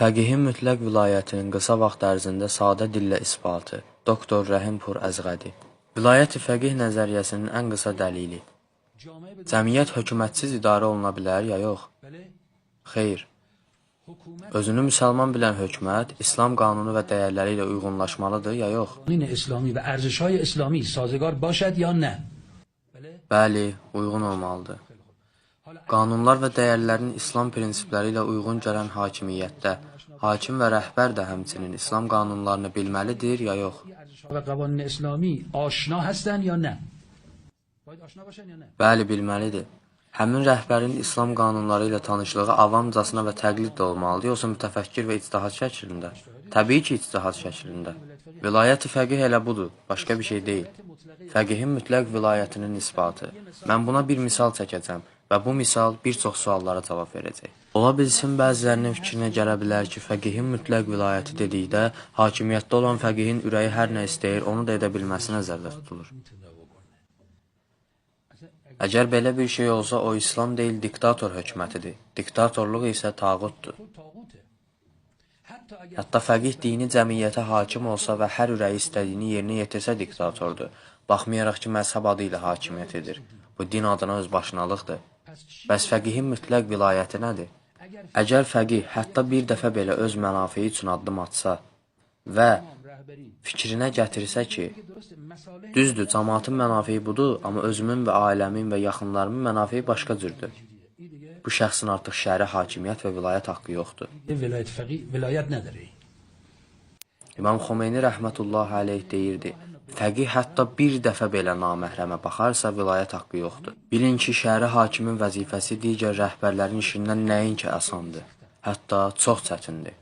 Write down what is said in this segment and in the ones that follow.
Fəqihin mütləq vilayətinin qısa vaxt ərzində sadə dillə isbatı. Doktor Rəhimpur Əzğədi. Vilayət-i fəqih nəzəriyyəsinin ən qısa dəlili. Cəmiyyət hökumətsiz idarə oluna bilər, ya yox? Xeyr. Özünü müsəlman bilən hökumət, İslam qanunu və dəyərləri ilə uyğunlaşmalıdır, ya yox? İslami və ərzişay İslami sazgar başad ya nə? Bəli, uyğun olmalıdır. Qanunlar və dəyərlərin İslam prinsipləri ilə uyğun gələn hakimiyyətdə, hakim və rəhbər də həmçinin İslam qanunlarını bilməlidir, ya yox? Və qavanun İslami aşina həstən ya nə? Bəli, bilməlidir. Həmin rəhbərin İslam qanunları ilə tanışlığı avamcasına və təqlid də olmalıdır, yoxsa mütəfəkkir və ictihad şəklində? Təbii ki, ictihad şəklində. Vilayət-i fəqih elə budur, başqa bir şey deyil. Fəqihin mütləq vilayətinin isbatı. Mən buna bir misal çəkəcəm və bu misal bir çox suallara cavab verəcək. Ola bilsin, bəzilərinin fikrinə gələ bilər ki, fəqihin mütləq vilayəti dedikdə, hakimiyyətdə olan fəqihin ürəyi hər nə istəyir, onu da edə bilməsi nəzərdə tutulur. Əgər belə bir şey olsa, o İslam deyil, diktator hökumətidir. Diktatorluq isə tağutdur. Hətta fəqih dini cəmiyyətə hakim olsa və hər ürəyi istədiyini yerinə yetirsə diktatordur. Baxmayaraq ki, məzhəb adı ilə hakimiyyət edir. Bu din adına özbaşınalıqdır. Bəs fəqihin mütləq vilayəti nədir? Əgər fəqih hətta bir dəfə belə öz mənafiyi üçün addım atsa və fikrinə gətirsə ki, düzdür, cəmaatın mənafiyi budur, amma özümün və ailəmin və yaxınlarımın mənafiyi başqa cürdür. Bu şəxsin artıq şəri hakimiyyət və vilayət haqqı yoxdur. Vilayət nədir? İmam Xomeyni rəhmətullahi aleyh deyirdi, fəqih hətta bir dəfə belə naməhrəmə baxarsa vilayət haqqı yoxdur. Bilin ki, şəhəri hakimin vəzifəsi digər rəhbərlərin işindən nəinki asandır, hətta çox çətindir.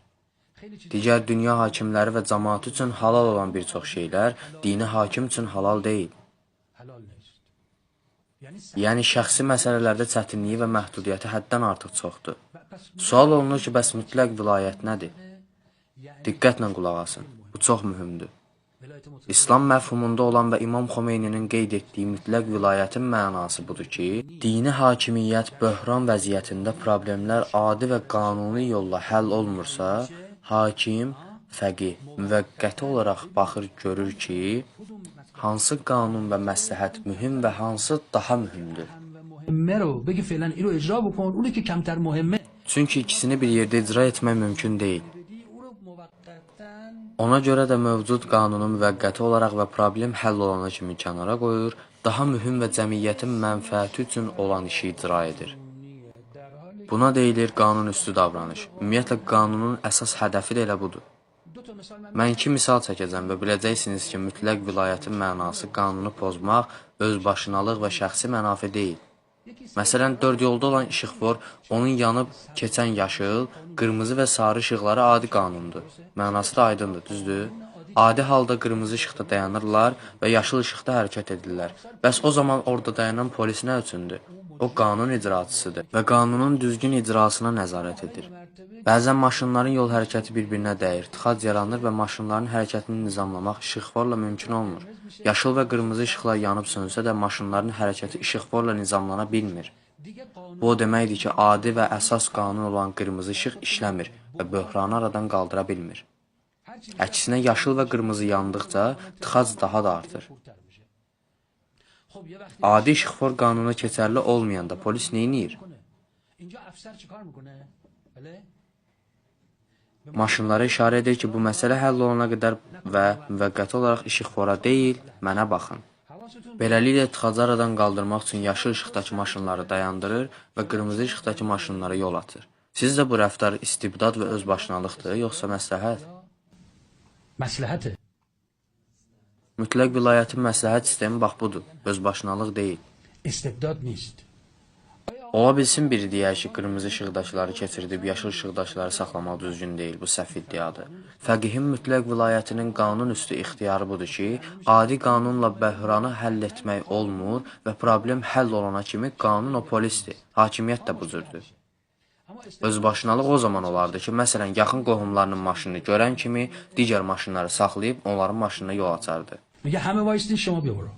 Digər dünya hakimləri və cəmaatı üçün halal olan bir çox şeylər dini hakim üçün halal deyil. Yəni, şəxsi məsələlərdə çətinliyi və məhdudiyyəti həddən artıq çoxdur. Sual olunur ki, bəs mütləq vilayət nədir? Diqqətlə qulaq asın, bu çox mühümdür. İslam məfhumunda olan və İmam Xomeyninin qeyd etdiyi mütləq vilayətin mənası budur ki, dini hakimiyyət böhran vəziyyətində problemlər adi və qanuni yolla həll olmursa, hakim, fəqih müvəqqəti olaraq baxır, görür ki, hansı qanun və məsləhət mühüm və hansı daha mühümdür. Çünki ikisini bir yerdə icra etmək mümkün deyil. Ona görə də mövcud qanunu müvəqqəti olaraq və problem həll olana kimi kənara qoyur, daha mühüm və cəmiyyətin mənfəəti üçün olan işi icra edir. Buna deyilir qanunüstü davranış. Ümumiyyətlə, qanunun əsas hədəfi də elə budur. Mən iki misal çəkəcəm və biləcəksiniz ki, mütləq vilayətin mənası qanunu pozmaq, özbaşınalıq və şəxsi mənafi deyil. Məsələn, dörd yolda olan işıqfor, onun yanıb keçən yaşıl, qırmızı və sarı işıqları adi qanundur. Mənası da aydındır, düzdür? Adi halda qırmızı işıqda dayanırlar və yaşıl işıqda hərəkət edirlər. Bəs o zaman orada dayanan polis nə üçündür? O qanun icraçısıdır və qanunun düzgün icrasına nəzarət edir. Bəzən maşınların yol hərəkəti bir-birinə dəyir, tıxac yaranır və maşınların hərəkətini nizamlamaq işıqforla mümkün olmur. Yaşıl və qırmızı işıqlar yanıb sönsə də maşınların hərəkəti işıqforla nizamlana bilmir. Bu o deməkdir ki, adi və əsas qanun olan qırmızı işıq işləmir və böhranı aradan qaldıra bilmir. Əksinə, yaşıl və qırmızı yandıqca tıxac daha da artır. Adi işıqfor qanuna keçərli olmayanda polis neyniyir? Maşınlara işarə edir ki, bu məsələ həll olana qədər və müvəqqəti olaraq işıqfora deyil, mənə baxın. Beləliklə, tıxacı aradan qaldırmaq üçün yaşıl işıqdakı maşınları dayandırır və qırmızı işıqdakı maşınlara yol atır. Sizcə bu rəftar istibdad və özbaşınalıqdır, yoxsa məsləhət? Məsləhəti. Mütləq vilayətin məsləhət sistemi bax budur, özbaşınalıq deyil. İstibdad nist. Ola bilsin biri deyər ki, qırmızı işıqdakıları keçirdib, yaşıl işıqdakıları saxlamaq düzgün deyil, bu səhv iddiadır. Fəqihin mütləq vilayətinin qanun üstü ixtiyarı budur ki, adi qanunla böhranı həll etmək olmur və problem həll olana kimi qanun o polisdir, hakimiyyət də bu cürdür. Özbaşınalıq o zaman olardı ki, məsələn, yaxın qohumlarının maşınını görən kimi digər maşınları saxlayıb onların maşınına yol açardı. Həmə vayistin şema bir vura.